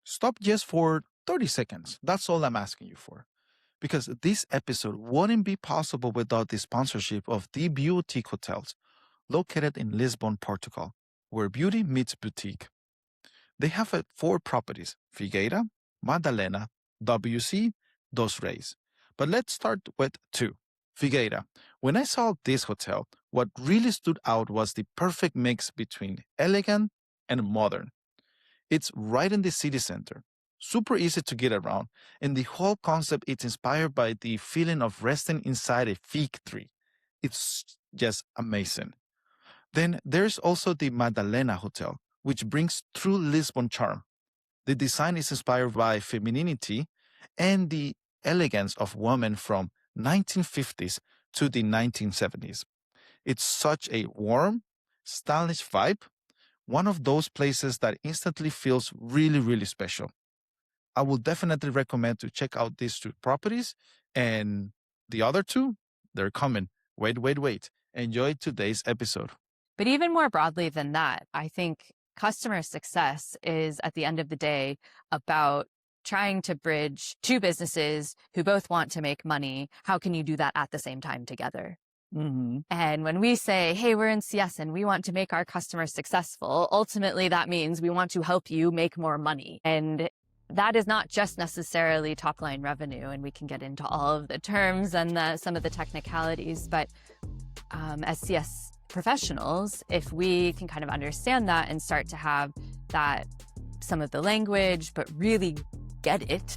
Stop just for 30 seconds. That's all I'm asking you for. Because this episode wouldn't be possible without the sponsorship of the Boutique Hotels, located in Lisbon, Portugal, where beauty meets boutique. They have 4 properties: Figueira, Madalena, WC, Dos Reis. But let's start with 2. Figueira. When I saw this hotel, what really stood out was the perfect mix between elegant and modern. It's right in the city center, super easy to get around, and the whole concept is inspired by the feeling of resting inside a fig tree. It's just amazing. Then there's also the Madalena Hotel, which brings true Lisbon charm. The design is inspired by femininity and the elegance of women from 1950s to the 1970s. It's such a warm, stylish vibe, one of those places that instantly feels really, really special. I will definitely recommend to check out these 2 properties, and the other 2, they're coming. Wait. Enjoy today's episode. But even more broadly than that, I think customer success is, at the end of the day, about trying to bridge 2 businesses who both want to make money. How can you do that at the same time together? Mm-hmm. And when we say, hey, we're in CS and we want to make our customers successful, ultimately that means we want to help you make more money. And that is not just necessarily top line revenue. And we can get into all of the terms and some of the technicalities. But as CS professionals, if we can kind of understand that and start to have that, some of the language, but really get it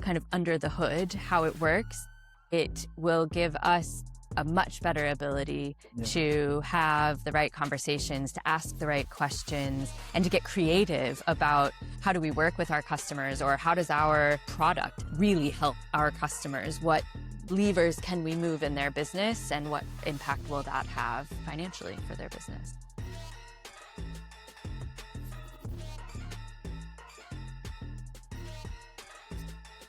kind of under the hood, how it works, it will give us a much better ability to have the right conversations, to ask the right questions, and to get creative about how do we work with our customers, or how does our product really help our customers? What levers can we move in their business, and what impact will that have financially for their business?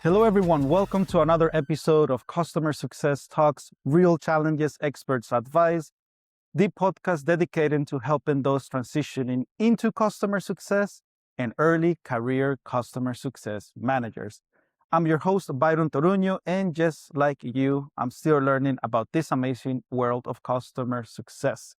Hello, everyone. Welcome to another episode of Customer Success Talks, Real Challenges, Experts Advice, the podcast dedicated to helping those transitioning into customer success and early career customer success managers. I'm your host, Byron Toruño, and just like you, I'm still learning about this amazing world of customer success,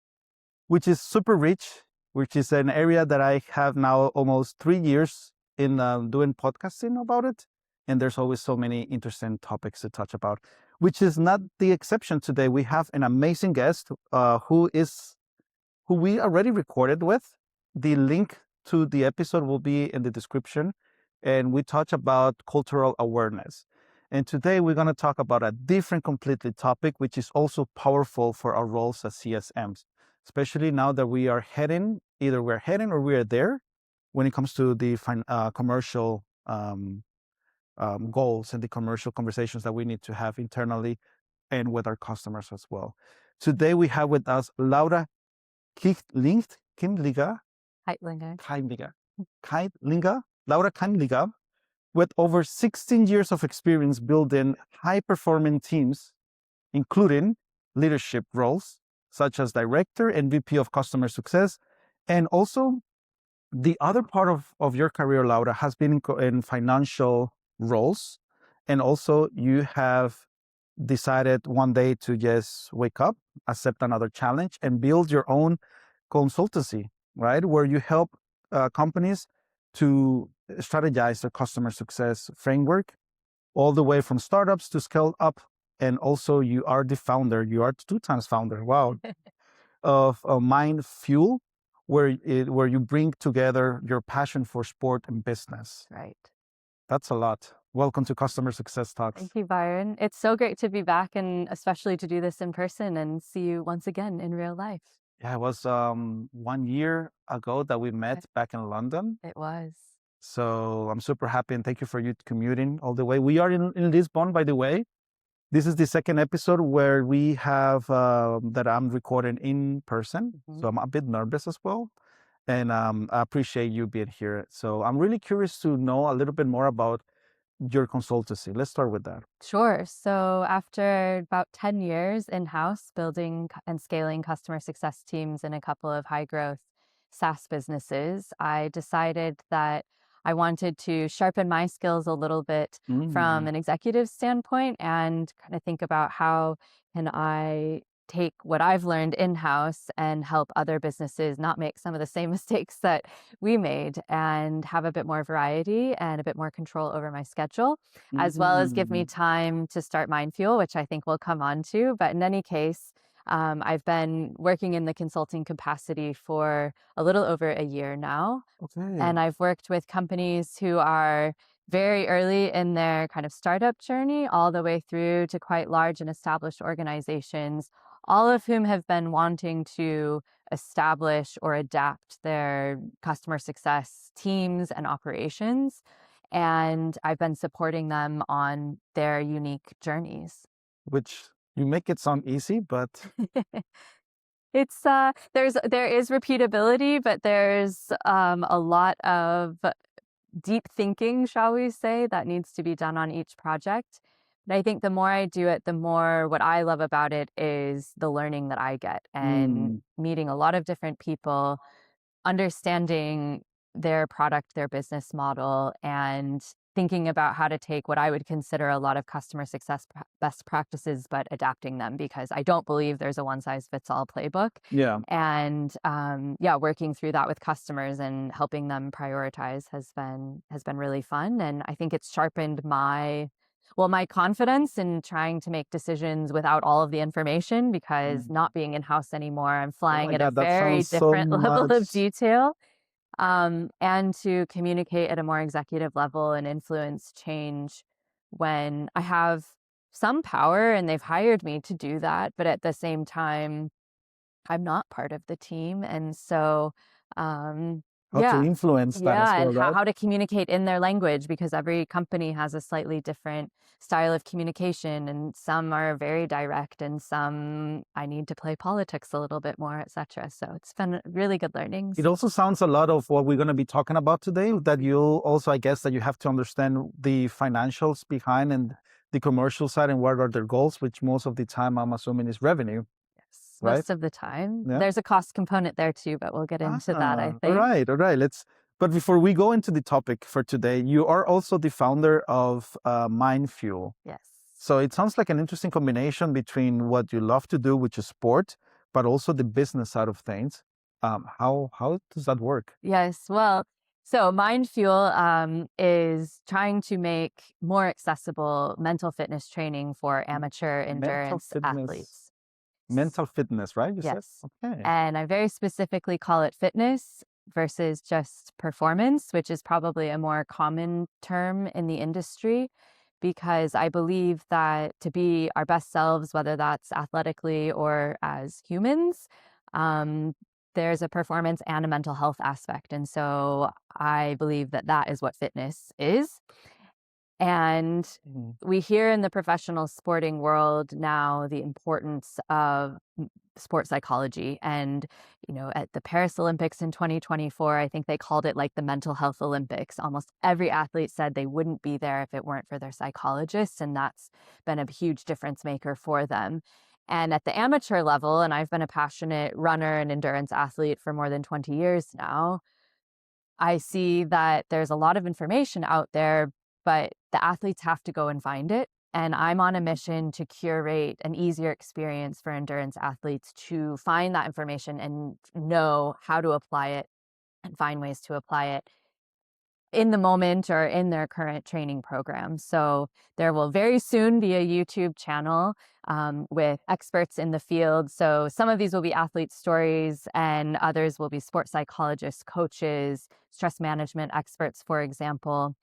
which is super rich, which is an area that I have now almost 3 years in doing podcasting about it. And there's always so many interesting topics to touch about, which is not the exception today. We have an amazing guest who we already recorded with. The link to the episode will be in the description. And we touch about cultural awareness. And today we're going to talk about a different completely topic, which is also powerful for our roles as CSMs, especially now that we are heading, either we're heading or we're there when it comes to the commercial goals and the commercial conversations that we need to have internally and with our customers as well. Today we have with us Laura Kightlinger, Laura Kightlinger, with over 16 years of experience building high-performing teams, including leadership roles such as Director and VP of Customer Success. And also, the other part of your career, Laura, has been in financial roles. And also, you have decided one day to just wake up, accept another challenge, and build your own consultancy, right? Where you help companies to strategize their customer success framework, all the way from startups to scale up. And also, you are the founder, you are 2 times founder, wow, of Mind Fuel, where you bring together your passion for sport and business. Right. That's a lot. Welcome to Customer Success Talks. Thank you, Byron. It's so great to be back, and especially to do this in person and see you once again in real life. Yeah, it was 1 year ago that we met back in London. It was. So I'm super happy, and thank you for you commuting all the way. We are in Lisbon, by the way. This is the second episode where we have that I'm recording in person. Mm-hmm. So I'm a bit nervous as well. And I appreciate you being here. So I'm really curious to know a little bit more about your consultancy. Let's start with that. Sure. So after about 10 years in-house building and scaling customer success teams in a couple of high growth SaaS businesses, I decided that I wanted to sharpen my skills a little bit from an executive standpoint and kind of think about how can I take what I've learned in-house and help other businesses not make some of the same mistakes that we made and have a bit more variety and a bit more control over my schedule, as well as give me time to start Mindfuel, which I think we'll come on to. But in any case, I've been working in the consulting capacity for a little over a year now. Okay. And I've worked with companies who are very early in their kind of startup journey, all the way through to quite large and established organizations, all of whom have been wanting to establish or adapt their customer success teams and operations. And I've been supporting them on their unique journeys. Which you make it sound easy, but It's there is repeatability, but there's a lot of deep thinking, shall we say, that needs to be done on each project. But I think the more I do it, the more what I love about it is the learning that I get and meeting a lot of different people, understanding their product, their business model, and thinking about how to take what I would consider a lot of customer success best practices, but adapting them, because I don't believe there's a one-size-fits-all playbook. yeah. And working through that with customers and helping them prioritize has been really fun. And I think it's sharpened my confidence in trying to make decisions without all of the information, because not being in-house anymore, I'm flying at a God, that very sounds so different level of much. detail. And to communicate at a more executive level and influence change when I have some power and they've hired me to do that, but at the same time, I'm not part of the team. And so, How to influence that as well, and right? how to communicate in their language, because every company has a slightly different style of communication, and some are very direct, and some I need to play politics a little bit more, etc. So it's been really good learnings. It also sounds a lot of what we're going to be talking about today, that you also, I guess, that you have to understand the financials behind and the commercial side and what are their goals, which most of the time I'm assuming is revenue. Yes, Right? most of the time. Yeah. There's a cost component there too, but we'll get into that, I think. All right. But before we go into the topic for today, you are also the founder of Mindfuel. Yes. So it sounds like an interesting combination between what you love to do, which is sport, but also the business side of things. How does that work? Yes, well, so Mindfuel is trying to make more accessible mental fitness training for amateur endurance athletes. Mental fitness, right? You Yes. said? Okay. And I very specifically call it fitness versus just performance, which is probably a more common term in the industry, because I believe that to be our best selves, whether that's athletically or as humans, there's a performance and a mental health aspect. And so I believe that that is what fitness is. And we hear in the professional sporting world now the importance of sports psychology. And, at the Paris Olympics in 2024, I think they called it like the mental health Olympics. Almost every athlete said they wouldn't be there if it weren't for their psychologists. And that's been a huge difference maker for them. And at the amateur level, and I've been a passionate runner and endurance athlete for more than 20 years now, I see that there's a lot of information out there, but the athletes have to go and find it. And I'm on a mission to curate an easier experience for endurance athletes to find that information and know how to apply it and find ways to apply it in the moment or in their current training program. So there will very soon be a YouTube channel with experts in the field. So some of these will be athlete stories and others will be sports psychologists, coaches, stress management experts, for example.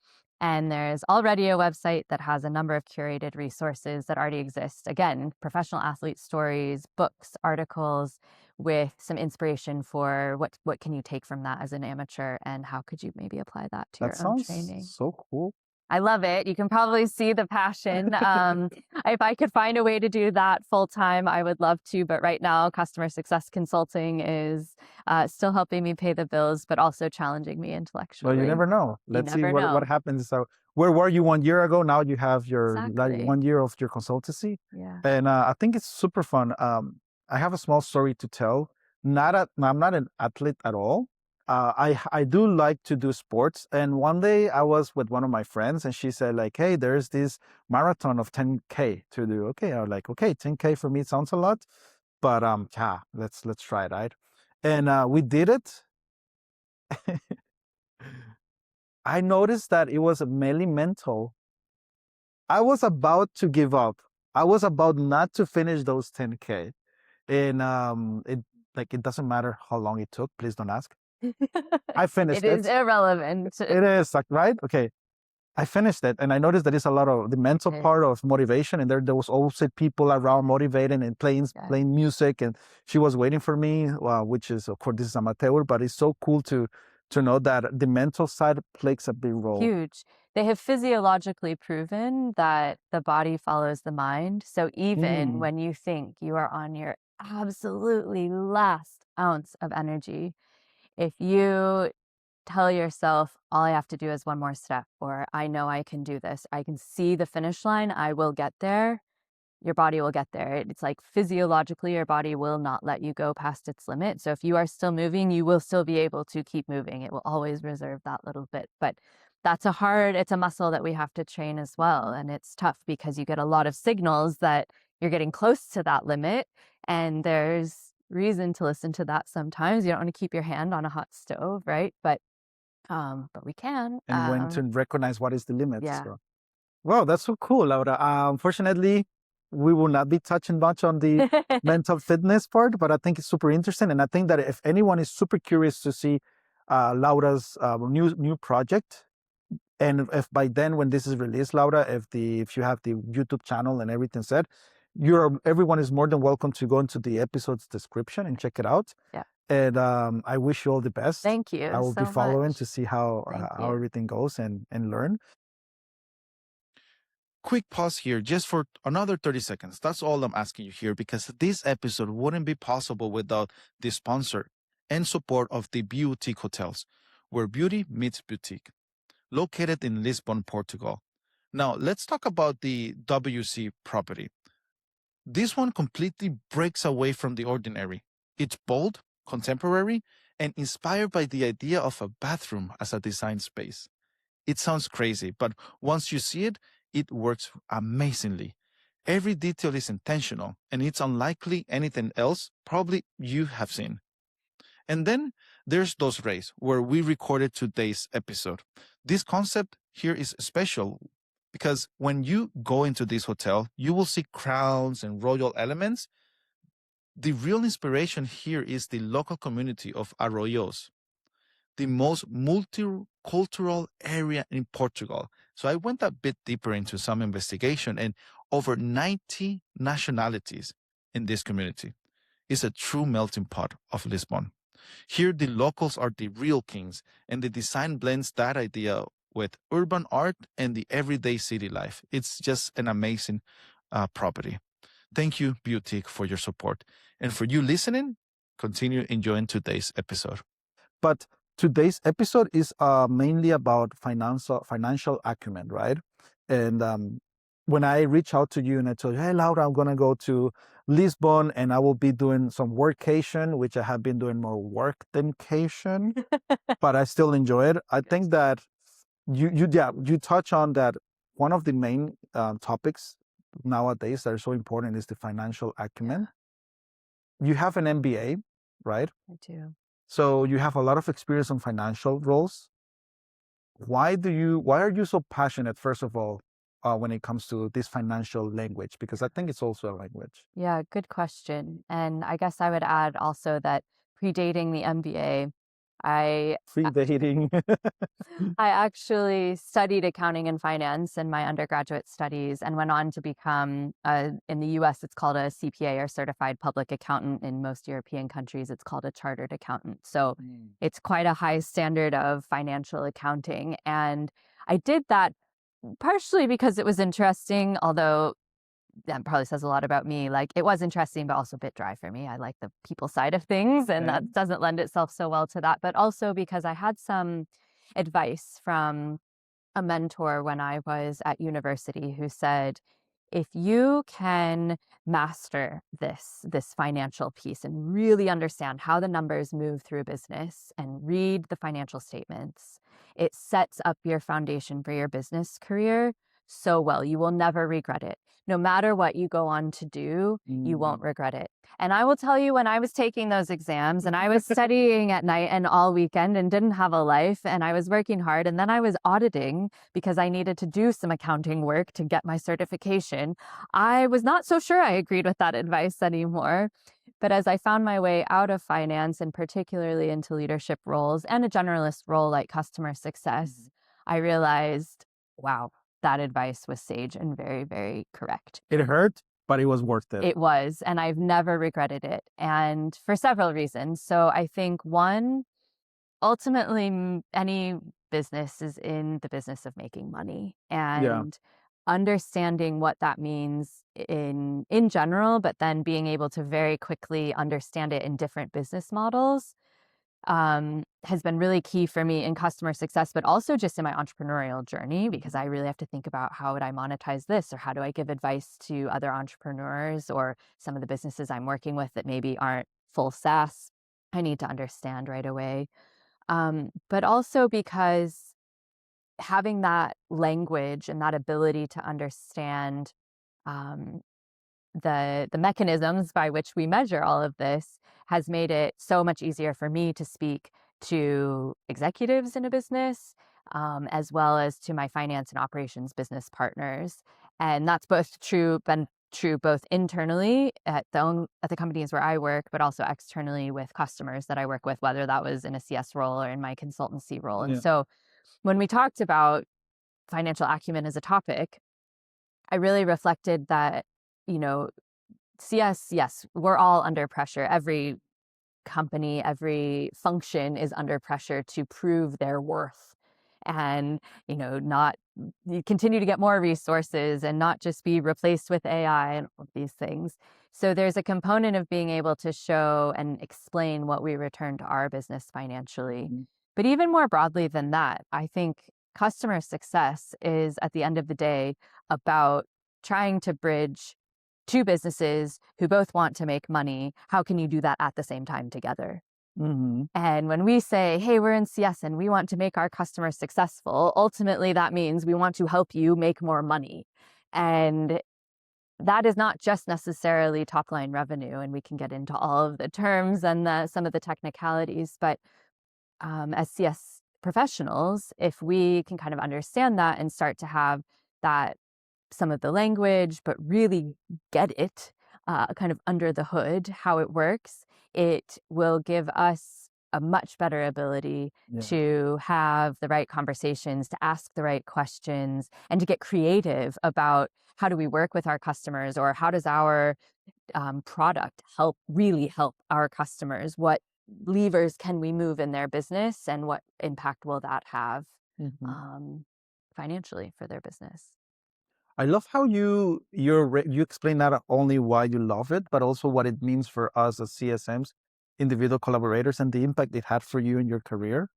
And there's already a website that has a number of curated resources that already exist. Again, professional athlete stories, books, articles, with some inspiration for what can you take from that as an amateur and how could you maybe apply that to your own training. So cool. I love it. You can probably see the passion. If I could find a way to do that full time, I would love to. But right now, customer success consulting is still helping me pay the bills, but also challenging me intellectually. Well, you never know. Let's see what happens. So where were you 1 year ago? Now you have your like 1 year of your consultancy. Yeah. And I think it's super fun. I have a small story to tell. I'm not an athlete at all. I do like to do sports. And one day I was with one of my friends and she said like, hey, there's this marathon of 10K to do. Okay. I was like, okay, 10K for me sounds a lot, but yeah, let's try it, right? And we did it. I noticed that it was mainly mental. I was about to give up. I was about not to finish those 10K. And it doesn't matter how long it took. Please don't ask. I finished It is irrelevant. It is like, right? Okay. I finished it and I noticed that it's a lot of the mental part of motivation. And there was also people around motivating and playing music. And she was waiting for me, which is, of course, this is amateur, but it's so cool to know that the mental side plays a big role. Huge. They have physiologically proven that the body follows the mind. So even when you think you are on your absolutely last ounce of energy, if you tell yourself, all I have to do is one more step, or I know I can do this, I can see the finish line, I will get there, your body will get there. It's like physiologically, your body will not let you go past its limit. So if you are still moving, you will still be able to keep moving. It will always reserve that little bit. But it's a muscle that we have to train as well. And it's tough because you get a lot of signals that you're getting close to that limit. And there's reason to listen to that sometimes. You don't want to keep your hand on a hot stove, right? But we can. And when to recognize what is the limit. Yeah. So. Wow, that's so cool, Laura. Unfortunately, we will not be touching much on the mental fitness part, but I think it's super interesting. And I think that if anyone is super curious to see Laura's new project, and if by then when this is released, Laura, if you have the YouTube channel and everything set, everyone is more than welcome to go into the episode's description and check it out. Yeah. And I wish you all the best. Thank you. I will so be following much. to see how everything goes and learn. Quick pause here just for another 30 seconds. That's all I'm asking you here because this episode wouldn't be possible without the sponsor and support of the Boutique Hotels, where beauty meets boutique, located in Lisbon, Portugal. Now, let's talk about the WC property. This one completely breaks away from the ordinary. It's bold, contemporary, and inspired by the idea of a bathroom as a design space. It sounds crazy, but once you see it, it works amazingly. Every detail is intentional, and it's unlikely anything else probably you have seen. And then there's Dos Reis, where we recorded today's episode. This concept here is special because when you go into this hotel, you will see crowns and royal elements. The real inspiration here is the local community of Arroyos, the most multicultural area in Portugal. So I went a bit deeper into some investigation, and over 90 nationalities in this community. It's a true melting pot of Lisbon. Here, the locals are the real kings, and the design blends that idea with urban art and the everyday city life. It's just an amazing property. Thank you, Boutique, for your support. And for you listening, continue enjoying today's episode. But today's episode is mainly about financial acumen, right? And when I reach out to you and I told you, hey, Laura, I'm going to go to Lisbon and I will be doing some workation, which I have been doing more work than cation, but I still enjoy it. I think that you touch on that one of the main topics nowadays that are so important is the financial acumen. Yeah. You have an MBA, right? I do. So you have a lot of experience on financial roles. Why are you so passionate, first of all, when it comes to this financial language? Because I think it's also a language. Yeah, good question. And I guess I would add also that predating the MBA, Predating. I actually studied accounting and finance in my undergraduate studies and went on to become, in the US, it's called a CPA or certified public accountant. In most European countries, it's called a chartered accountant. So it's quite a high standard of financial accounting. And I did that partially because it was interesting, although that probably says a lot about me. Like, it was interesting, but also a bit dry for me. I like the people side of things, and that doesn't lend itself so well to that. But also because I had some advice from a mentor when I was at university who said, if you can master this financial piece and really understand how the numbers move through a business and read the financial statements, it sets up your foundation for your business career so well. You will never regret it. No matter what you go on to do, you won't regret it. And I will tell you, when I was taking those exams and I was studying at night and all weekend and didn't have a life and I was working hard and then I was auditing because I needed to do some accounting work to get my certification, I was not so sure I agreed with that advice anymore. But as I found my way out of finance and particularly into leadership roles and a generalist role like customer success, I realized, wow, that advice was sage and very, very correct. It hurt, but it was worth it. It was, and I've never regretted it. And for several reasons. So I think one, ultimately, any business is in the business of making money, and understanding what that means in general, but then being able to very quickly understand it in different business models has been really key for me in customer success, but also just in my entrepreneurial journey, because I really have to think about how would I monetize this, or how do I give advice to other entrepreneurs or some of the businesses I'm working with that maybe aren't full SaaS. I need to understand right away. But also because having that language and that ability to understand um, the mechanisms by which we measure all of this has made it so much easier for me to speak to executives in a business, as well as to my finance and operations business partners. And that's been true both internally at the companies where I work, but also externally with customers that I work with, whether that was in a CS role or in my consultancy role. And so when we talked about financial acumen as a topic, I really reflected that, CS, yes, we're all under pressure. Every company, every function is under pressure to prove their worth and, not you continue to get more resources and not just be replaced with AI and all of these things. So there's a component of being able to show and explain what we return to our business financially. But even more broadly than that, I think customer success is, at the end of the day, about trying to bridge two businesses who both want to make money. How can you do that at the same time together? And when we say, hey, we're in CS and we want to make our customers successful, ultimately that means we want to help you make more money. And that is not just necessarily top line revenue. And we can get into all of the terms and some of the technicalities. But as CS professionals, if we can kind of understand that and start to have that, some of the language, but really get it kind of under the hood, how it works, it will give us a much better ability to have the right conversations, to ask the right questions, and to get creative about how do we work with our customers, or how does our product really help our customers? What levers can we move in their business, and what impact will that have financially for their business? I love how you explain not only why you love it, but also what it means for us as CSMs, individual collaborators, and the impact it had for you in your career.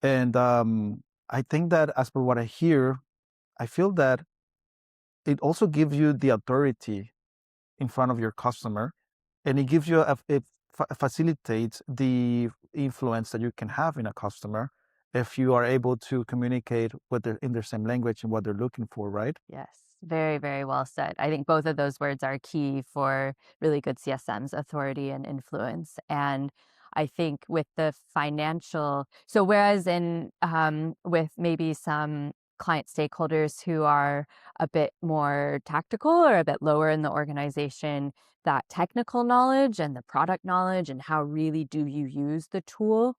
And I think that, as per what I hear, I feel that it also gives you the authority in front of your customer, and it gives you it facilitates the influence that you can have in a customer if you are able to communicate in their same language and what they're looking for, right? Yes, very, very well said. I think both of those words are key for really good CSMs, authority and influence. And I think with the financial, so whereas with maybe some client stakeholders who are a bit more tactical or a bit lower in the organization, that technical knowledge and the product knowledge and how really do you use the tool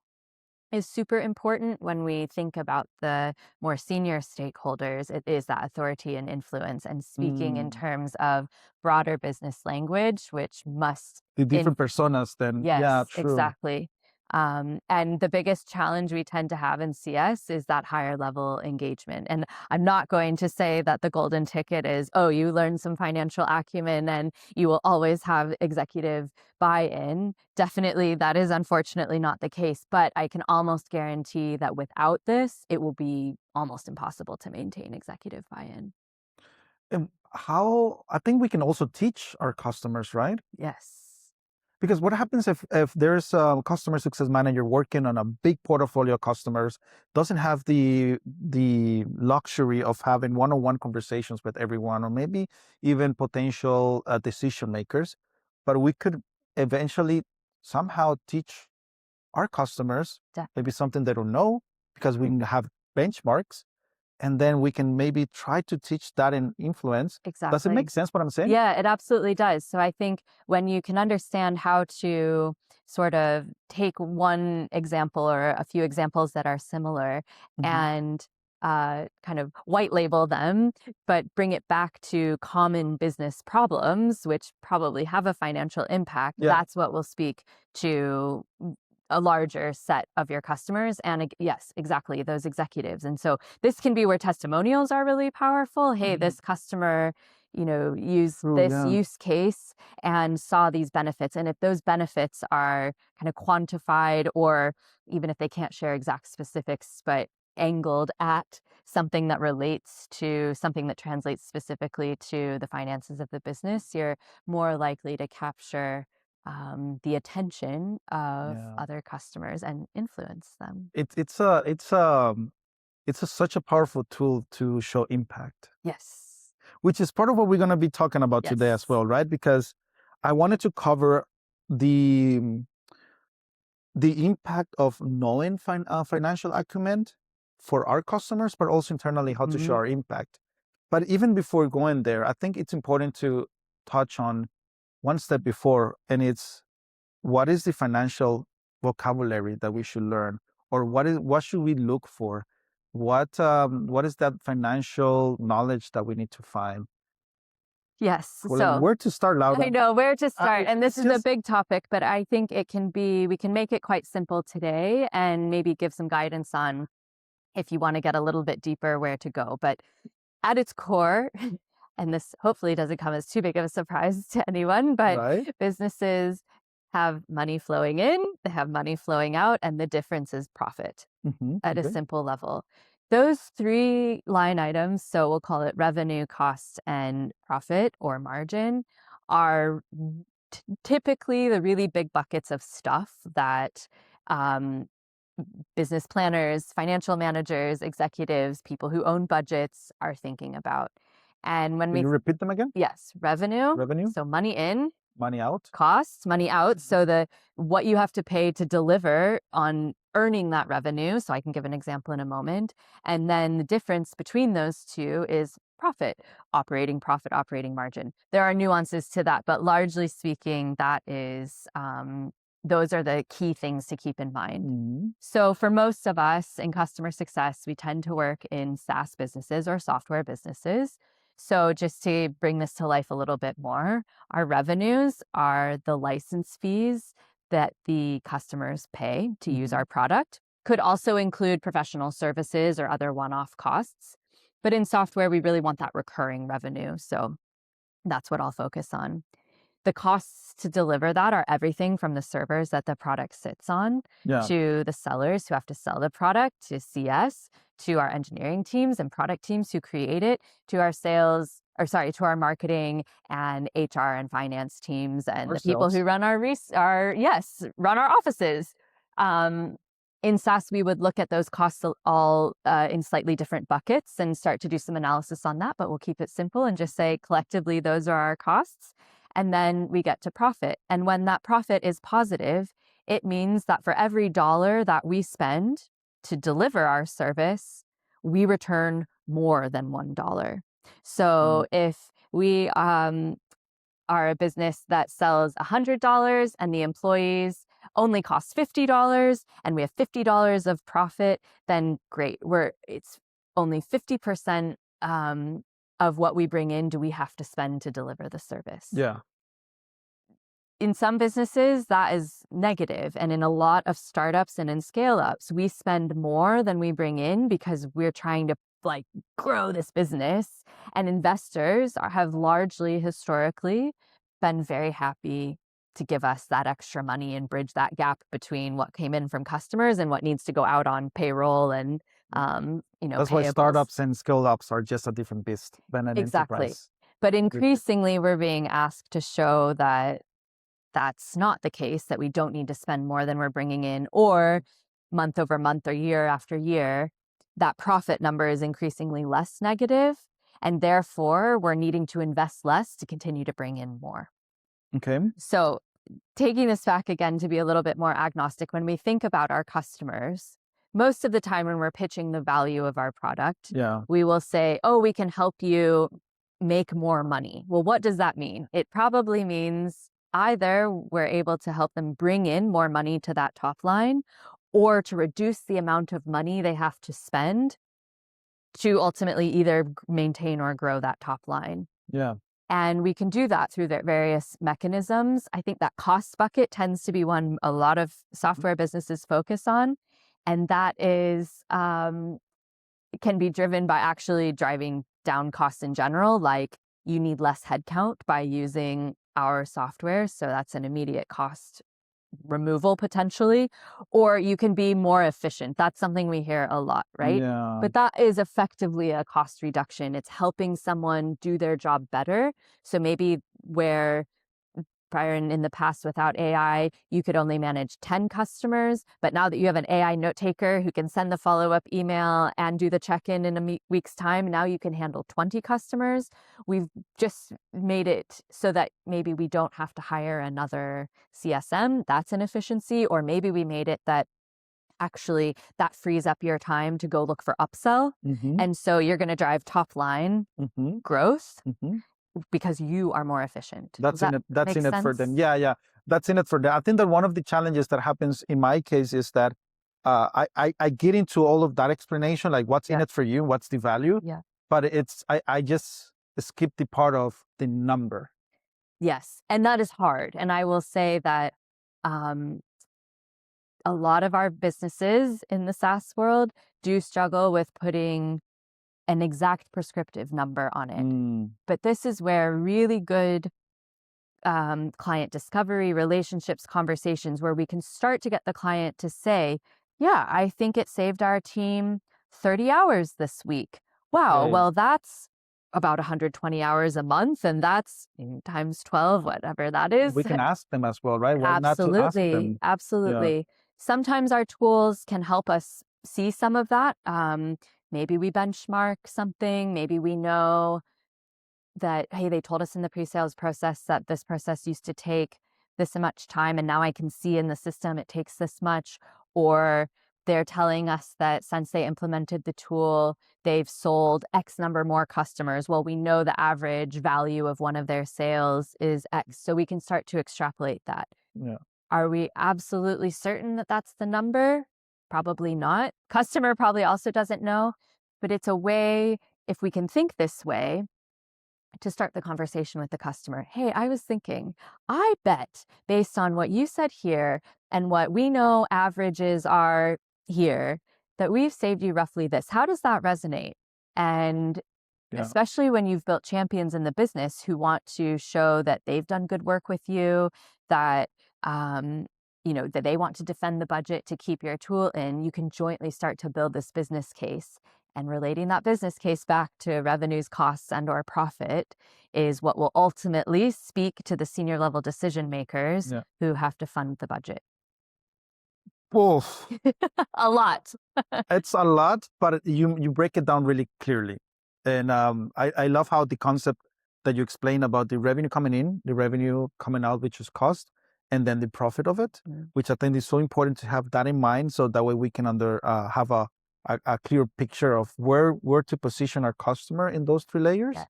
is super important. When we think about the more senior stakeholders, it is that authority and influence and speaking in terms of broader business language, which must... The different personas then. Yes, yeah, true. Exactly. And the biggest challenge we tend to have in CS is that higher level engagement. And I'm not going to say that the golden ticket is, oh, you learn some financial acumen and you will always have executive buy-in. Definitely, that is unfortunately not the case. But I can almost guarantee that without this, it will be almost impossible to maintain executive buy-in. And how, I think we can also teach our customers, right? Yes. Because what happens if there's a customer success manager working on a big portfolio of customers, doesn't have the luxury of having one-on-one conversations with everyone, or maybe even potential decision makers, but we could eventually somehow teach our customers maybe something they don't know, because we have benchmarks, and then we can maybe try to teach that in influence. Does it Exactly. make sense what I'm saying? Yeah, it absolutely does. So I think when you can understand how to sort of take one example or a few examples that are similar and kind of white label them, but bring it back to common business problems, which probably have a financial impact, Yeah. that's what will speak to a larger set of your customers. And yes, exactly, those executives. And so this can be where testimonials are really powerful. Hey, this customer, used this use case and saw these benefits. And if those benefits are kind of quantified, or even if they can't share exact specifics, but angled at something that relates to something that translates specifically to the finances of the business, you're more likely to capture the attention of other customers and influence them. It's such a powerful tool to show impact, Yes. which is part of what we're going to be talking about today as well, right? Because I wanted to cover the impact of knowing financial acumen for our customers, but also internally how to show our impact. But even before going there, I think it's important to touch on one step before, and it's, what is the financial vocabulary that we should learn, or what should we look for? What is that financial knowledge that we need to find? Yes. Well, So where to start, Laura? I know where to start. And this it's is a just- big topic, but I think we can make it quite simple today and maybe give some guidance on, if you want to get a little bit deeper, where to go. But at its core, and this hopefully doesn't come as too big of a surprise to anyone, but Right. businesses have money flowing in, they have money flowing out, and the difference is profit at a Okay. simple level. Those three line items, so we'll call it revenue, cost, and profit or margin, are typically the really big buckets of stuff that business planners, financial managers, executives, people who own budgets are thinking about. And when Can you repeat them again? yes, revenue, Revenue, so money in, money out. costs, money out. So what you have to pay to deliver on earning that revenue. So I can give an example in a moment. And then the difference between those two is profit, operating margin. There are nuances to that, but largely speaking, that is those are the key things to keep in mind. So for most of us in customer success, we tend to work in SaaS businesses or software businesses. So just to bring this to life a little bit more, our revenues are the license fees that the customers pay to use our product. Could also include professional services or other one-off costs. But in software, we really want that recurring revenue. So that's what I'll focus on. The costs to deliver that are everything from the servers that the product sits on to the sellers who have to sell the product, to CS, to our engineering teams and product teams who create it, to our to our marketing and HR and finance teams, and the people who run run our offices. In SaaS, we would look at those costs all in slightly different buckets and start to do some analysis on that, but we'll keep it simple and just say collectively those are our costs. And then we get to profit. And when that profit is positive, it means that for every dollar that we spend to deliver our service, we return more than $1. So if we are a business that sells $100 and the employees only cost $50 and we have $50 of profit, then great. It's only 50% of what we bring in do we have to spend to deliver the service. Yeah. In some businesses, that is negative. And in a lot of startups and in scale-ups, we spend more than we bring in because we're trying to grow this business. And investors have largely historically been very happy to give us that extra money and bridge that gap between what came in from customers and what needs to go out on payroll and That's why payables. startups and scale-ups are just a different beast than an Exactly. enterprise. But increasingly, we're being asked to show that that's not the case, that we don't need to spend more than we're bringing in, or month over month or year after year, that profit number is increasingly less negative, and therefore we're needing to invest less to continue to bring in more. Okay. So taking this back again to be a little bit more agnostic, when we think about our customers, most of the time when we're pitching the value of our product, we will say, oh, we can help you make more money. Well, what does that mean? It probably means either we're able to help them bring in more money to that top line, or to reduce the amount of money they have to spend to ultimately either maintain or grow that top line. Yeah. And we can do that through the various mechanisms. I think that cost bucket tends to be one a lot of software businesses focus on. And that is, can be driven by actually driving down costs in general, like you need less headcount by using our software. So that's an immediate cost removal potentially, or you can be more efficient. That's something we hear a lot, right? Yeah. But that is effectively a cost reduction. It's helping someone do their job better. So maybe where prior in the past without AI, you could only manage 10 customers. But now that you have an AI note taker who can send the follow-up email and do the check-in in a week's time, now you can handle 20 customers. We've just made it so that maybe we don't have to hire another CSM. That's an efficiency. Or maybe we made it that actually that frees up your time to go look for upsell. And so you're going to drive top line growth. Because you are more efficient. That's in it for them. Yeah. That's in it for them. I think that one of the challenges that happens in my case is that I get into all of that explanation, like what's in it for you, what's the value. Yeah. But I just skip the part of the number. Yes. And that is hard. And I will say that a lot of our businesses in the SaaS world do struggle with putting an exact prescriptive number on it. But this is where really good client discovery, relationships, conversations, where we can start to get the client to say, yeah, I think it saved our team 30 hours this week. Wow, well, that's about 120 hours a month, and that's times 12, whatever that is. We can ask them as well, right? Why not to ask them? Absolutely. Yeah. Sometimes our tools can help us see some of that. Maybe we benchmark something. Maybe we know that, hey, they told us in the pre-sales process that this process used to take this much time, and now I can see in the system it takes this much. Or they're telling us that since they implemented the tool, they've sold X number more customers. Well, we know the average value of one of their sales is X, so we can start to extrapolate that. Yeah. Are we absolutely certain that that's the number? Probably not. Customer probably also doesn't know, but it's a way, if we can think this way, to start the conversation with the customer. Hey, I was thinking, I bet based on what you said here and what we know averages are here, that we've saved you roughly this. How does that resonate? And especially when you've built champions in the business who want to show that they've done good work with you, that that they want to defend the budget to keep your tool in, you can jointly start to build this business case. And relating that business case back to revenues, costs, and or profit is what will ultimately speak to the senior level decision makers who have to fund the budget. Oof. A lot. It's a lot, but you break it down really clearly. And I love how the concept that you explain about the revenue coming in, the revenue coming out, which is cost, and then the profit of it, which I think is so important to have that in mind, so that way we can have a clear picture of where to position our customer in those three layers. Yes.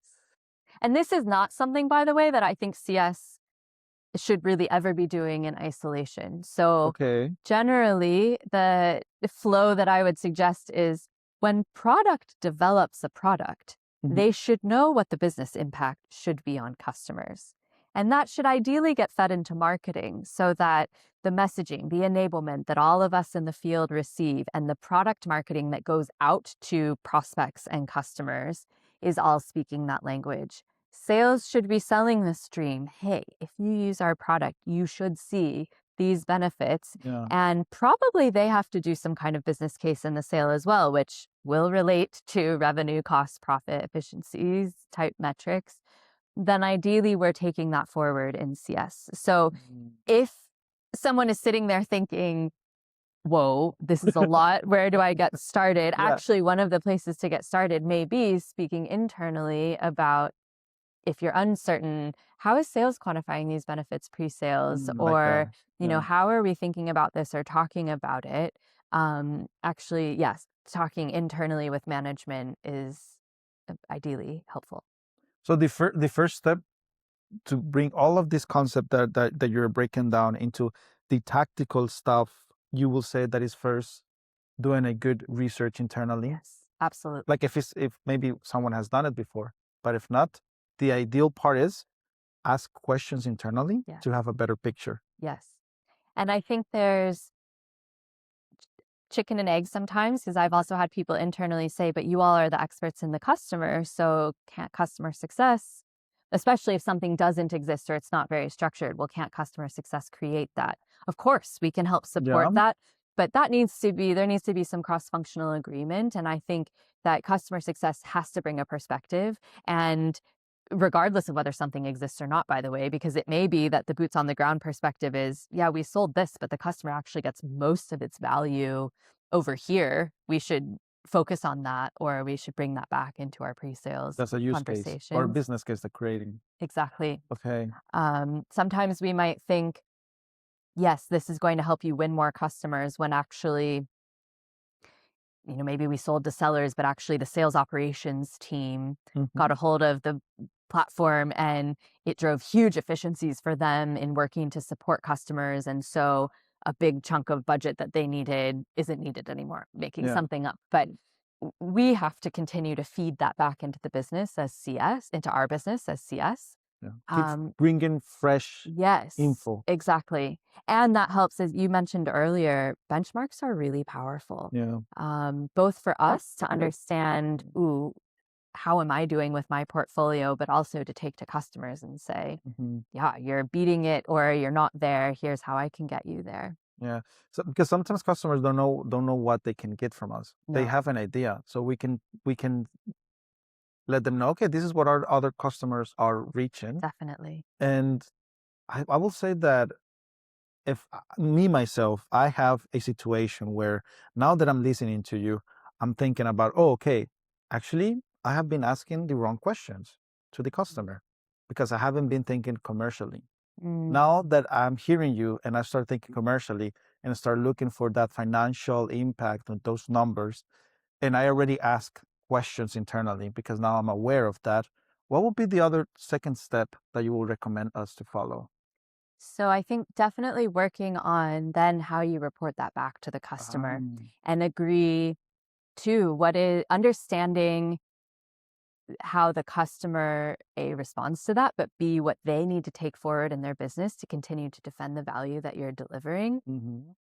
And this is not something, by the way, that I think CS should really ever be doing in isolation. So generally, the flow that I would suggest is when product develops a product, they should know what the business impact should be on customers. And that should ideally get fed into marketing so that the messaging, the enablement that all of us in the field receive, and the product marketing that goes out to prospects and customers is all speaking that language. Sales should be selling this dream. Hey, if you use our product, you should see these benefits. Yeah. And probably they have to do some kind of business case in the sale as well, which will relate to revenue, cost, profit, efficiencies type metrics. Then ideally we're taking that forward in CS. So if someone is sitting there thinking, whoa, this is a lot, where do I get started? Yeah. Actually, one of the places to get started may be speaking internally about, if you're uncertain, how is sales quantifying these benefits pre-sales? Or, how are we thinking about this or talking about it? Actually, yes, talking internally with management is ideally helpful. So the first step to bring all of this concept that you're breaking down into the tactical stuff, you will say that is first doing a good research internally. Yes, absolutely. Like if maybe someone has done it before, but if not, the ideal part is ask questions internally to have a better picture. Yes. And I think there's chicken and egg sometimes, because I've also had people internally say, but you all are the experts in the customer, so can't customer success, especially if something doesn't exist or it's not very structured, well, can't customer success create that? Of course, we can help support that, but there needs to be some cross-functional agreement. And I think that customer success has to bring a perspective, and regardless of whether something exists or not, by the way, because it may be that the boots on the ground perspective is, yeah, we sold this, but the customer actually gets most of its value over here. We should focus on that, or we should bring that back into our pre-sales That's a use conversation case or business case they're creating. Exactly. Okay. Sometimes we might think, yes, this is going to help you win more customers, when actually, maybe we sold to sellers, but actually the sales operations team got a hold of the platform and it drove huge efficiencies for them in working to support customers. And so a big chunk of budget that they needed isn't needed anymore, making something up. But we have to continue to feed that back into the business as CS, into our business as CS. Keep bringing fresh info. Exactly. And that helps, as you mentioned earlier, benchmarks are really powerful. Both for us to understand, how am I doing with my portfolio, but also to take to customers and say, yeah, you're beating it or you're not there. Here's how I can get you there. Yeah. So because sometimes customers don't know what they can get from us. They have an idea. So we can let them know, okay, this is what our other customers are reaching. Definitely. And I will say that if myself, I have a situation where now that I'm listening to you, I'm thinking about, okay, actually, I have been asking the wrong questions to the customer because I haven't been thinking commercially. Now that I'm hearing you and I start thinking commercially and start looking for that financial impact on those numbers, and I already ask questions internally because now I'm aware of that, what would be the other second step that you will recommend us to follow? So I think definitely working on then how you report that back to the customer and agree to what is understanding how the customer A responds to that, but B, what they need to take forward in their business to continue to defend the value that you're delivering,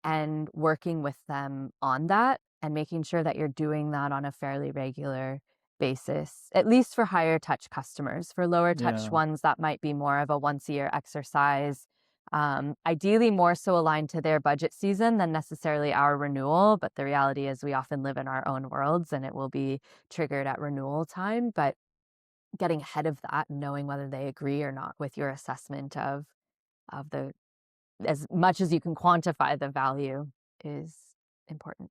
and working with them on that and making sure that you're doing that on a fairly regular basis, at least for higher touch customers. For lower touch ones, that might be more of a once a year exercise. Ideally more so aligned to their budget season than necessarily our renewal. But the reality is we often live in our own worlds and it will be triggered at renewal time. But getting ahead of that and knowing whether they agree or not with your assessment of the, as much as you can quantify the value, is important.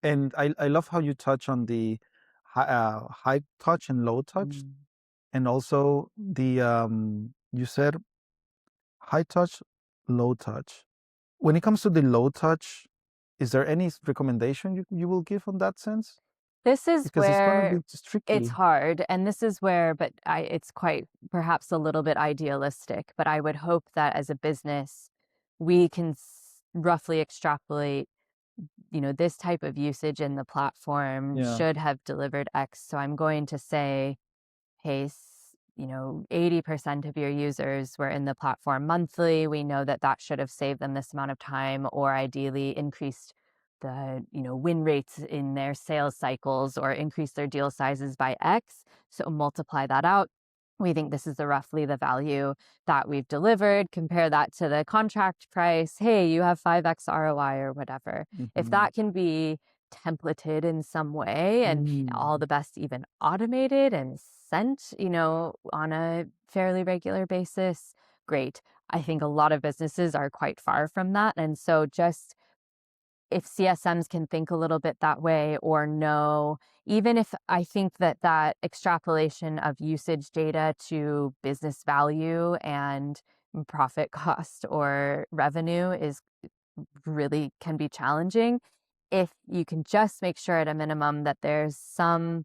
And I love how you touch on the high touch and low touch. And also the, you said high touch, low touch. When it comes to the low touch, is there any recommendation you will give on that sense? This is Because where it's tricky. it's hard. And this is where, but it's quite perhaps a little bit idealistic, but I would hope that as a business, we can roughly extrapolate, this type of usage in the platform should have delivered X. So I'm going to say, hey, 80% of your users were in the platform monthly. We know that that should have saved them this amount of time, or ideally increased the win rates in their sales cycles or increase their deal sizes by X. So multiply that out. we think this is roughly the value that we've delivered. Compare that to the contract price. Hey, you have 5x ROI or whatever. If that can be templated in some way and all the best even automated and sent, on a fairly regular basis, great. I think a lot of businesses are quite far from that. And so just if CSMs can think a little bit that way or know, even if I think that extrapolation of usage data to business value and profit cost or revenue is really can be challenging. If you can just make sure at a minimum that there's something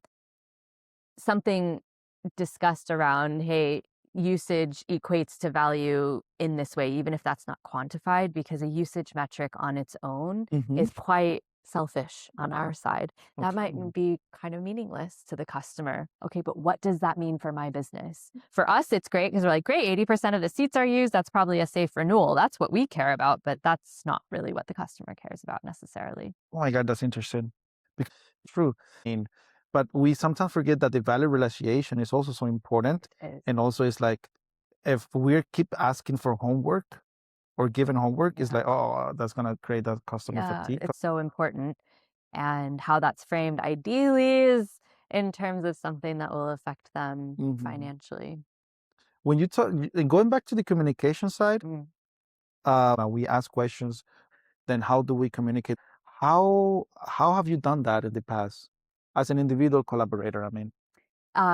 discussed around, hey, usage equates to value in this way, even if that's not quantified, because a usage metric on its own is quite selfish on our side. That might be kind of meaningless to the customer. Okay, but what does that mean for my business? For us, it's great because we're like, great, 80% of the seats are used. That's probably a safe renewal. That's what we care about, but that's not really what the customer cares about necessarily. Oh my God, that's interesting. True. But we sometimes forget that the value realization is also so important. And also it's like, if we keep asking for homework or given homework, it's like, oh, that's going to create that customer fatigue. It's so important. And how that's framed ideally is in terms of something that will affect them financially. When you talk, going back to the communication side, we ask questions, then how do we communicate? How have you done that in the past as an individual collaborator? I mean,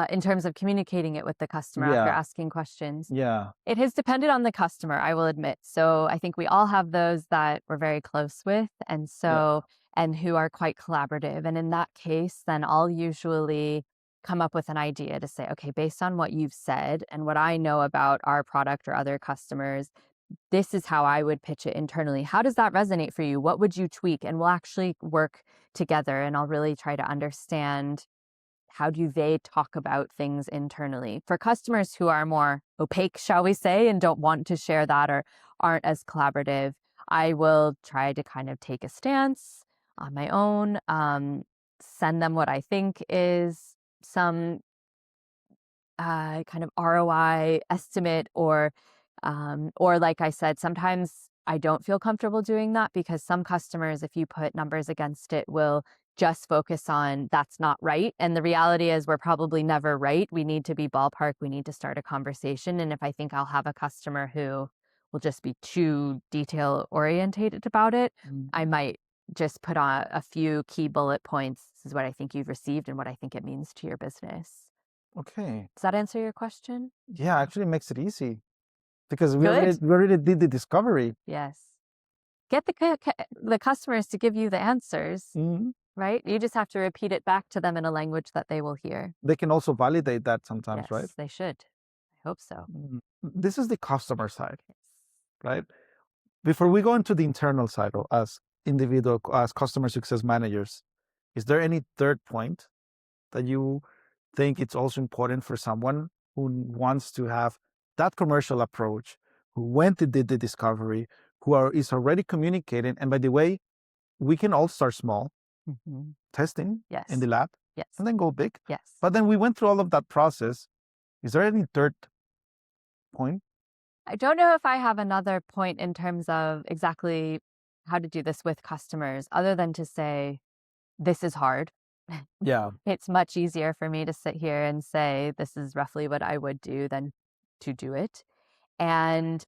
in terms of communicating it with the customer after asking questions. Yeah. It has depended on the customer, I will admit. So I think we all have those that we're very close with. And so, and who are quite collaborative. And in that case, then I'll usually come up with an idea to say, okay, based on what you've said and what I know about our product or other customers, this is how I would pitch it internally. How does that resonate for you? What would you tweak? And we'll actually work together and I'll really try to understand how do they talk about things internally. For customers who are more opaque, shall we say, and don't want to share that or aren't as collaborative, I will try to kind of take a stance on my own, send them what I think is some kind of ROI estimate or like I said, sometimes I don't feel comfortable doing that because some customers, if you put numbers against it, will just focus on that's not right. And the reality is we're probably never right. We need to be ballpark. We need to start a conversation. And if I think I'll have a customer who will just be too detail orientated about it, I might just put on a few key bullet points. This is what I think you've received and what I think it means to your business. Okay. Does that answer your question? Yeah, actually makes it easy because we already did the discovery. Yes. Get the customers to give you the answers, right? You just have to repeat it back to them in a language that they will hear. They can also validate that sometimes, right? Yes, they should. I hope so. This is the customer side, right? Before we go into the internal side as customer success managers, is there any third point that you think it's also important for someone who wants to have that commercial approach, who went and did the discovery, is already communicating? And by the way, we can all start small, testing in the lab, and then go big. Yes. But then we went through all of that process. Is there any third point? I don't know if I have another point in terms of exactly how to do this with customers, other than to say, this is hard. Yeah. It's much easier for me to sit here and say, this is roughly what I would do than to do it. And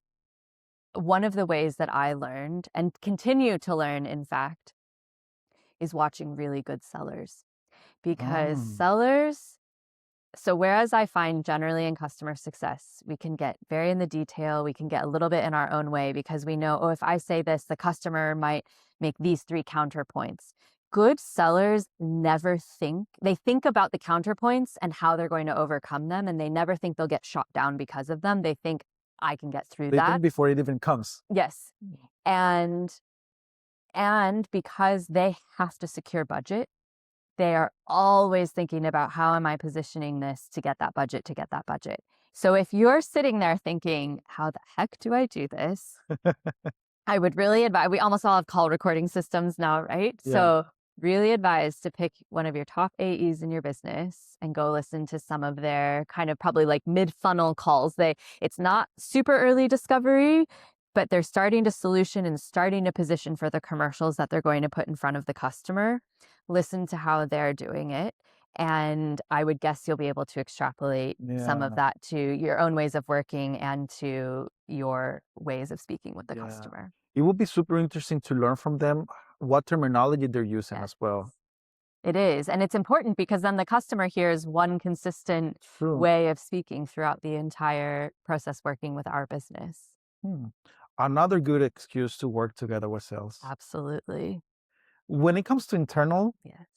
one of the ways that I learned and continue to learn, in fact, is watching really good sellers. Because sellers, so whereas I find generally in customer success, we can get very in the detail, we can get a little bit in our own way because we know, oh, if I say this, the customer might make these 3 counterpoints. Good sellers never think, they think about the counterpoints and how they're going to overcome them, and they never think they'll get shot down because of them. They think, I can get through that. They think before it even comes. Yes. And because they have to secure budget, they are always thinking about how am I positioning this to get that budget, So if you're sitting there thinking, how the heck do I do this? I would really advise, we almost all have call recording systems now, right? Yeah. So really advise to pick one of your top AEs in your business and go listen to some of their kind of probably like mid-funnel calls. It's not super early discovery, but they're starting to solution and starting to position for the commercials that they're going to put in front of the customer. Listen to how they're doing it. And I would guess you'll be able to extrapolate some of that to your own ways of working and to your ways of speaking with the customer. It would be super interesting to learn from them what terminology they're using as well. It is. And it's important because then the customer hears one consistent way of speaking throughout the entire process working with our business. Another good excuse to work together with sales. Absolutely. When it comes to internal, yes,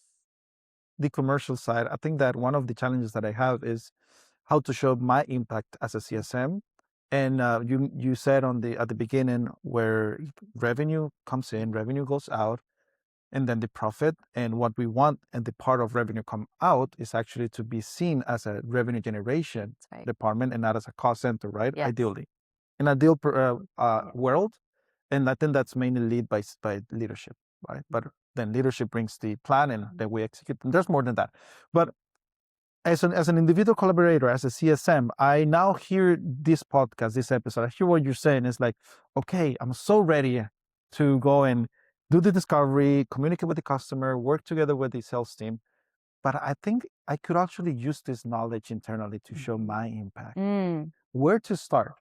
the commercial side, I think that one of the challenges that I have is how to show my impact as a CSM. And you said at the beginning where revenue comes in, revenue goes out, and then the profit. And what we want and the part of revenue come out is actually to be seen as a revenue generation department and not as a cost center, right? Yes. Ideally, in a deal world, and I think that's mainly led by leadership, right? But then leadership brings the plan and then we execute. And there's more than that. But as an individual collaborator, as a CSM, I now hear this podcast, this episode, I hear what you're saying. It's like, okay, I'm so ready to go and do the discovery, communicate with the customer, work together with the sales team. But I think I could actually use this knowledge internally to show my impact. Where to start?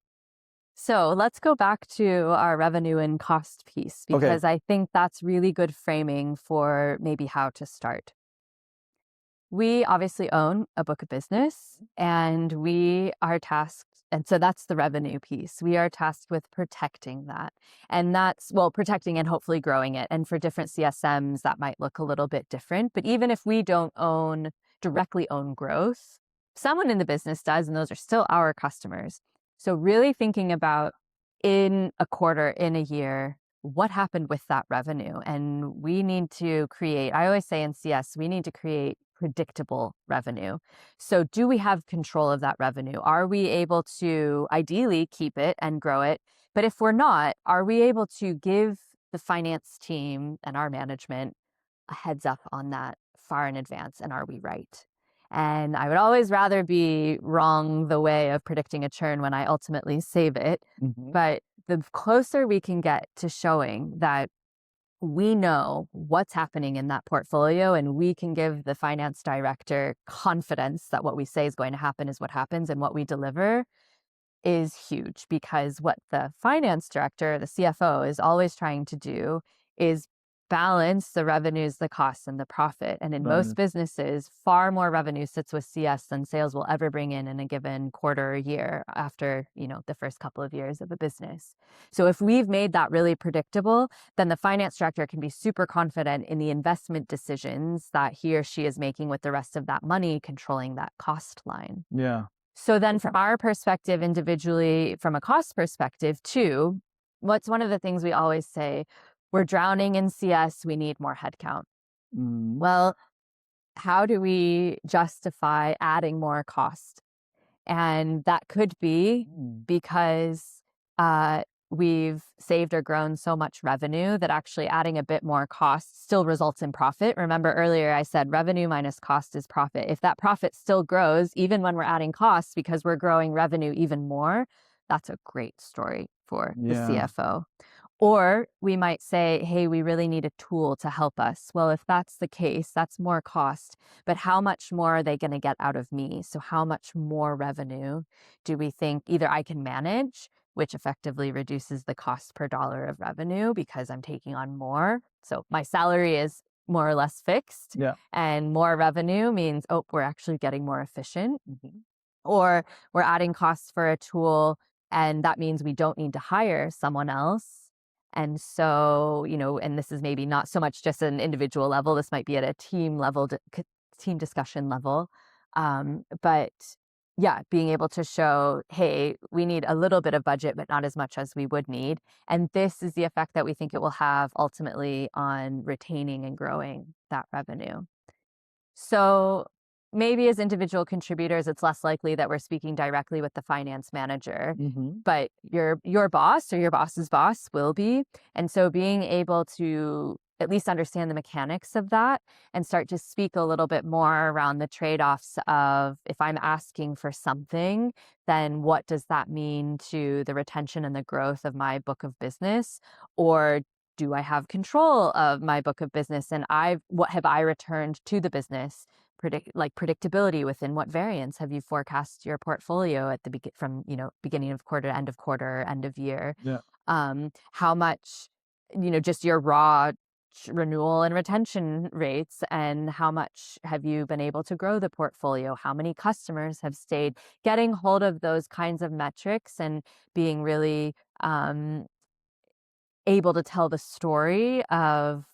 So let's go back to our revenue and cost piece, because I think that's really good framing for maybe how to start. We obviously own a book of business and we are tasked, and so that's the revenue piece. We are tasked with protecting that. And that's, well, protecting and hopefully growing it. And for different CSMs, that might look a little bit different. But even if we don't directly own growth, someone in the business does, and those are still our customers. So really thinking about in a quarter, in a year, what happened with that revenue? And we need to create, I always say in CS, we need to create predictable revenue. So do we have control of that revenue? Are we able to ideally keep it and grow it? But if we're not, are we able to give the finance team and our management a heads up on that far in advance? And are we right? And I would always rather be wrong the way of predicting a churn when I ultimately save it. But the closer we can get to showing that we know what's happening in that portfolio and we can give the finance director confidence that what we say is going to happen is what happens and what we deliver is huge. Because what the finance director, the CFO, is always trying to do is balance the revenues, the costs, and the profit. And in most businesses, far more revenue sits with CS than sales will ever bring in a given quarter or year after, the first couple of years of a business. So if we've made that really predictable, then the finance director can be super confident in the investment decisions that he or she is making with the rest of that money, controlling that cost line. Yeah. So then from our perspective individually, from a cost perspective too, what's one of the things we always say? We're drowning in CS, we need more headcount. Well, how do we justify adding more cost? And that could be because we've saved or grown so much revenue that actually adding a bit more cost still results in profit. Remember earlier I said revenue minus cost is profit. If that profit still grows, even when we're adding costs because we're growing revenue even more, that's a great story for the CFO. Or we might say, hey, we really need a tool to help us. Well, if that's the case, that's more cost. But how much more are they going to get out of me? So how much more revenue do we think either I can manage, which effectively reduces the cost per dollar of revenue because I'm taking on more. So my salary is more or less fixed. And more revenue means, we're actually getting more efficient. Or we're adding costs for a tool, and that means we don't need to hire someone else. And so, and this is maybe not so much just an individual level, this might be at a team level, team discussion level. But yeah, being able to show, hey, we need a little bit of budget, but not as much as we would need. And this is the effect that we think it will have ultimately on retaining and growing that revenue. So maybe as individual contributors, it's less likely that we're speaking directly with the finance manager, but your boss or your boss's boss will be. And so being able to at least understand the mechanics of that and start to speak a little bit more around the trade-offs of, if I'm asking for something, then what does that mean to the retention and the growth of my book of business? Or do I have control of my book of business, and what have I returned to the business? Predictability within what variance have you forecast your portfolio at the from beginning of quarter, end of year? Yeah. How much, just your raw renewal and retention rates, and how much have you been able to grow the portfolio? How many customers have stayed? Getting hold of those kinds of metrics and being really able to tell the story of,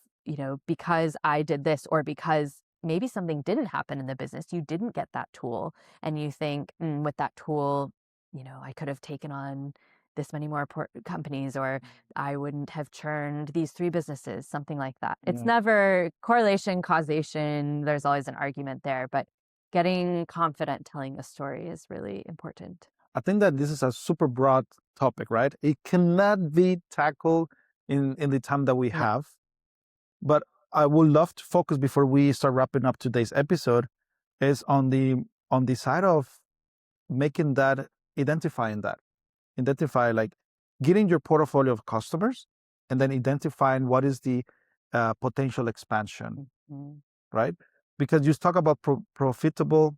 because I did this, or because maybe something didn't happen in the business, you didn't get that tool, and you think, with that tool, I could have taken on this many more companies, or I wouldn't have churned these 3 businesses, something like that. It's Yeah. never correlation, causation. There's always an argument there, but getting confident telling the story is really important. I think that this is a super broad topic, right? It cannot be tackled in the time that we No. have. But I would love to focus, before we start wrapping up today's episode, is on the side of making that, identify like getting your portfolio of customers, and then identifying what is the potential expansion, right? Because you talk about profitable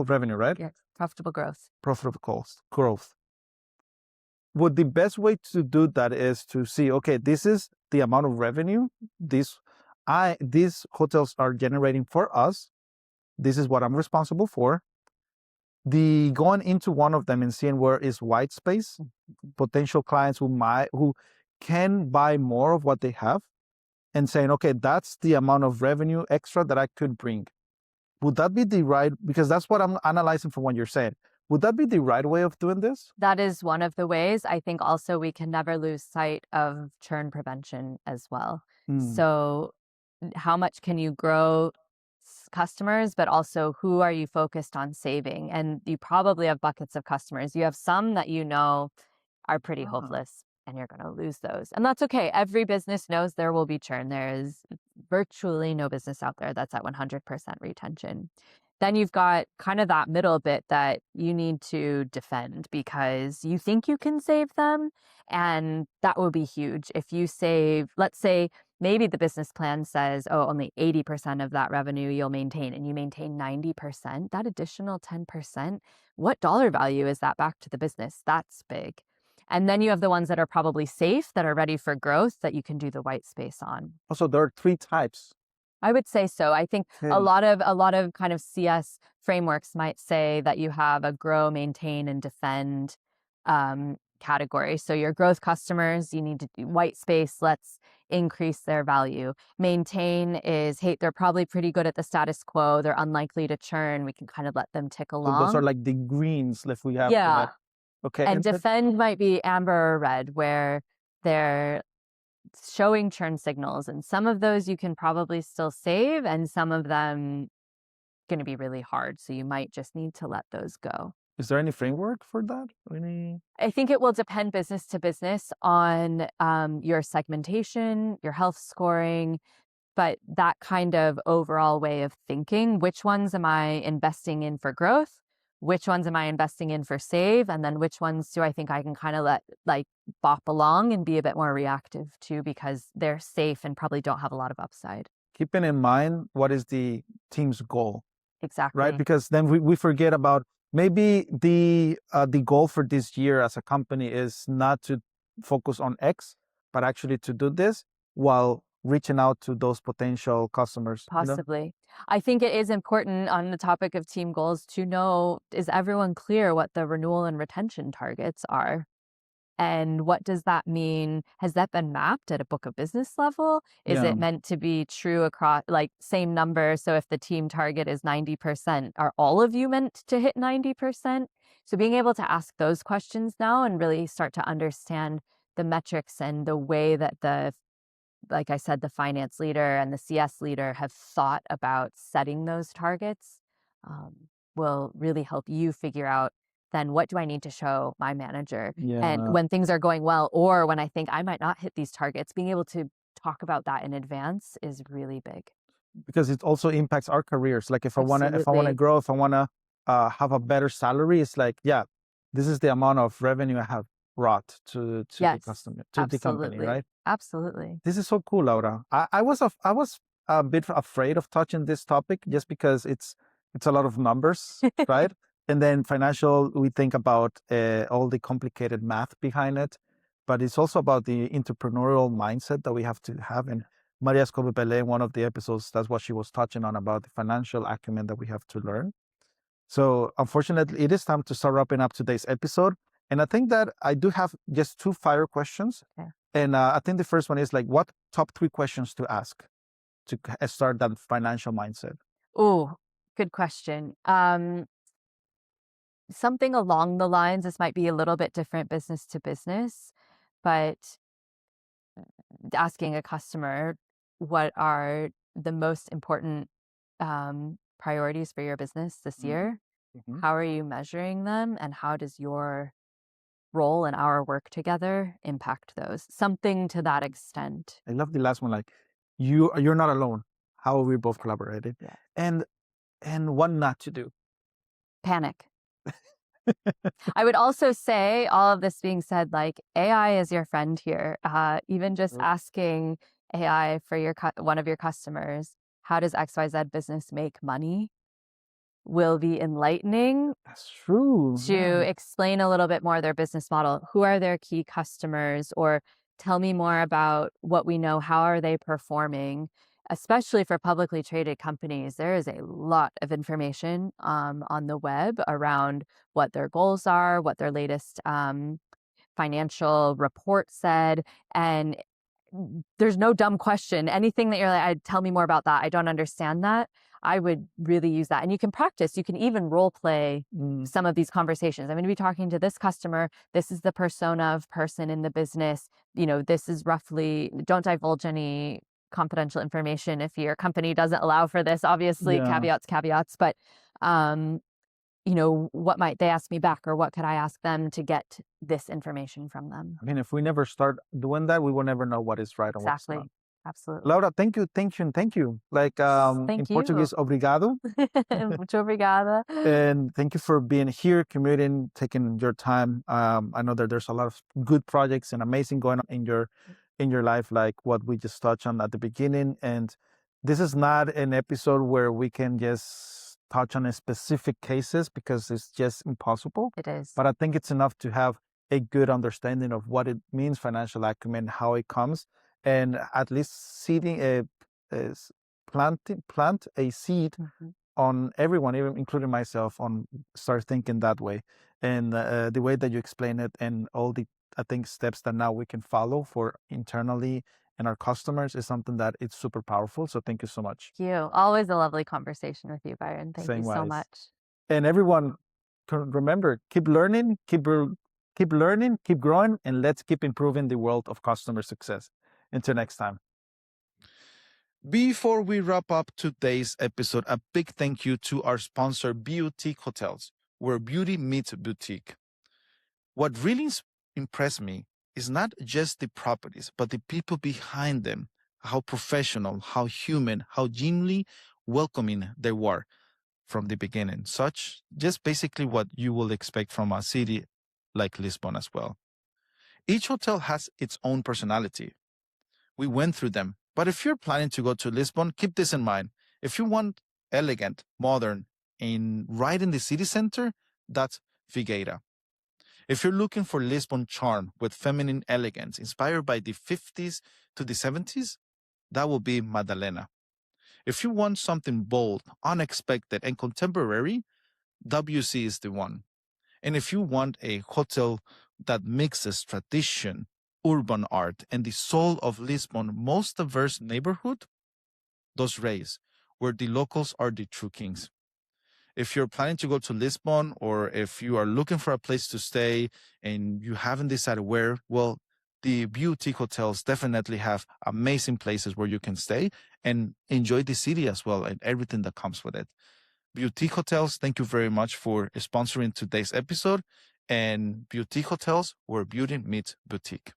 revenue, right? Yes, profitable growth. Profitable growth. Would the best way to do that is to see, okay, this is the amount of revenue these hotels are generating for us. This is what I'm responsible for. The going into one of them and seeing where is white space, potential clients who can buy more of what they have, and saying, okay, that's the amount of revenue extra that I could bring. Would that be the right, because that's what I'm analyzing from what you're saying. Would that be the right way of doing this? That is one of the ways. I think also we can never lose sight of churn prevention as well. So how much can you grow customers, but also who are you focused on saving? And you probably have buckets of customers. You have some that are pretty hopeless, and you're going to lose those. And that's okay. Every business knows there will be churn. There is virtually no business out there that's at 100% retention. Then you've got kind of that middle bit that you need to defend because you think you can save them. And that will be huge. If you save, let's say, maybe the business plan says, oh, only 80% of that revenue you'll maintain, and you maintain 90%, that additional 10%, what dollar value is that back to the business? That's big. And then you have the ones that are probably safe, that are ready for growth, that you can do the white space on. Also, there are 3 types. I would say so. I think a lot of kind of CS frameworks might say that you have a grow, maintain, and defend category. So your growth customers, you need to do white space. Let's increase their value. Maintain is, hey, they're probably pretty good at the status quo. They're unlikely to churn. We can kind of let them tick along. So those are like the greens if we have. Yeah. Okay. And defend might be amber or red, where they're showing churn signals, and some of those you can probably still save, and some of them going to be really hard, so you might just need to let those go. Is there any framework for that? I think it will depend business to business on your segmentation, your health scoring, but that kind of overall way of thinking. Which ones am I investing in for growth? Which ones am I investing in for save? And then which ones do I think I can kind of let bop along and be a bit more reactive to, because they're safe and probably don't have a lot of upside. Keeping in mind what is the team's goal. Exactly. Right? Because then we forget about maybe the goal for this year as a company is not to focus on X, but actually to do this while reaching out to those potential customers. Possibly. I think it is important on the topic of team goals to know, is everyone clear what the renewal and retention targets are? And what does that mean? Has that been mapped at a book of business level? Is it meant to be true across, same number? So if the team target is 90%, are all of you meant to hit 90%? So being able to ask those questions now and really start to understand the metrics and the way that like I said, the finance leader and the CS leader have thought about setting those targets will really help you figure out, then what do I need to show my manager? And when things are going well, or when I think I might not hit these targets, being able to talk about that in advance is really big. Because it also impacts our careers. Like if I want to Absolutely. grow, if I want to have a better salary, it's like, yeah, this is the amount of revenue I have brought to the Yes, customer, to the company, absolutely. right? Absolutely. This is so cool, Laura. I was a bit afraid of touching this topic just because it's a lot of numbers, right? And then financial, we think about all the complicated math behind it, but it's also about the entrepreneurial mindset that we have to have. And Maria Scobepele, in one of the episodes, that's what she was touching on, about the financial acumen that we have to learn. So unfortunately, it is time to start wrapping up today's episode. And I think that I do have just 2 fire questions. Okay. And I think the first one is like, what top 3 questions to ask to start that financial mindset? Oh, good question. Something along the lines, this might be a little bit different business to business, but asking a customer what are the most important priorities for your business this year? Mm-hmm. How are you measuring them? And how does your role and our work together impact those? Something to that extent. I love the last one, like you're not alone. How we both collaborated. Yeah. And what not to do. Panic. I would also say, all of this being said, like AI is your friend here. Even just asking AI for one of your customers, how does XYZ business make money, will be enlightening. That's true. To explain a little bit more their business model. Who are their key customers? Or tell me more about what we know. How are they performing? Especially for publicly traded companies, there is a lot of information on the web around what their goals are, what their latest financial report said. And there's no dumb question. Anything that you're like, tell me more about that, I don't understand that, I would really use that. And you can practice. You can even role play some of these conversations. I'm going to be talking to this customer. This is the persona of person in the business. This is roughly, don't divulge any confidential information if your company doesn't allow for this, obviously. Yeah. Caveats. But, what might they ask me back, or what could I ask them to get this information from them? I mean, if we never start doing that, we will never know what is right and what's not. Absolutely. Laura, thank you. Like in Portuguese, obrigado. Muito obrigada. And thank you for being here, commuting, taking your time. I know that there's a lot of good projects and amazing going on in your life, like what we just touched on at the beginning. And this is not an episode where we can just touch on specific cases, because it's just impossible. It is. But I think it's enough to have a good understanding of what it means, financial acumen, how it comes, and at least seeding plant a seed on everyone, even including myself, on start thinking that way. And the way that you explain it, and all the, I think, steps that now we can follow for internally and our customers, is something that it's super powerful. So thank you so much. Thank you. Always a lovely conversation with you, Byron. Thank you so much. And everyone, remember, keep learning, keep learning, keep growing, and let's keep improving the world of customer success. Until next time. Before we wrap up today's episode, a big thank you to our sponsor, Boutique Hotels, where beauty meets boutique. What really impressed me is not just the properties, but the people behind them, how professional, how human, how genuinely welcoming they were from the beginning. Just basically what you will expect from a city like Lisbon as well. Each hotel has its own personality. We went through them, but if you're planning to go to Lisbon, keep this in mind. If you want elegant, modern, and right in the city center, that's Figueira. If you're looking for Lisbon charm with feminine elegance inspired by the 50s to the 70s, that will be Madalena. If you want something bold, unexpected, and contemporary, WC is the one. And if you want a hotel that mixes tradition, urban art, and the soul of Lisbon's most diverse neighborhood, Dos Reis, where the locals are the true kings. If you're planning to go to Lisbon, or if you are looking for a place to stay and you haven't decided where, well, the boutique hotels definitely have amazing places where you can stay and enjoy the city as well, and everything that comes with it. Boutique Hotels, thank you very much for sponsoring today's episode. And Boutique Hotels, where beauty meets boutique.